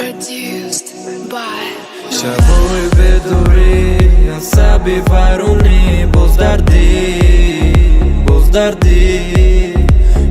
Produced by شبای بدوری عصبی فرونی باز دردی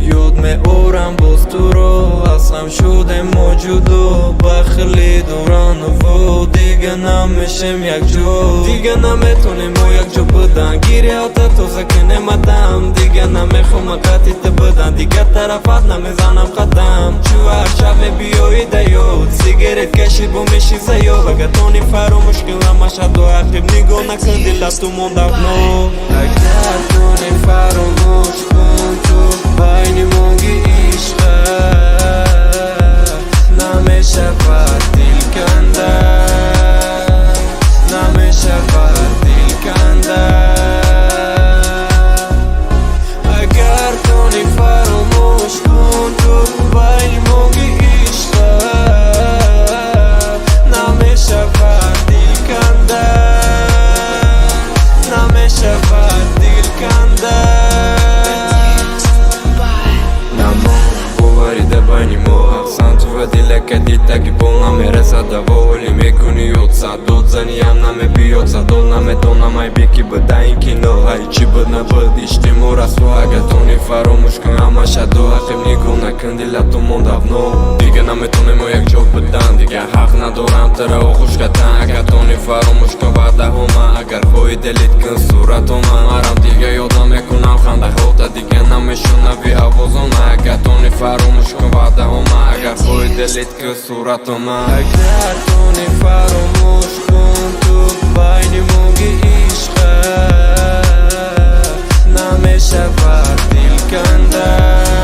یاد میارم باز تو رو اصلا شده موجود و بخلی دوران و دیگه نمیشیم یک جو دیگه نمیتونیم و یک جو بدن گیری آتا تو که نمدم دیگه نمیخوام قطیت بدن دیگه طرفت نمیزنم قدم چو هر شب بیایی دیود سیگرت کشی با میشی زیاد اگه تونی فراموش کنم اشد و عقیب نگاه نکن دلت تو موندم نو اگر تونی فراموش کن تو بینی مونگی عشقه نمیشه بر دل کنده نمیشه بر دل کنده اگر تونی فراموش کن تو بینی مونگی عشقه نمیشه بر دل کنده نمیشه بر دل کنده Дилека дитаки полна мереса да воли мекуни отца Додзани ям наме биоца Долнаме тонамай беки бадаинки но Хайчи бадна бъдище му расва Ага тони фаромушкан ама шадо Ақим нигу накън дилато мон давно Дига наме тоне мояк джо бадан Дига хақ надорам тара охушкатан Ага тони фаромушкан вада хома Агар хои делит кын суратома Арам дига ёдам мекунам хандаҳота Дига намешунави авозона Ага тони фаромушкан вада хома Агар хои делит кын суратома Агар тони фаромуш кун ту байни мунги ишқа Намеша бар дил канда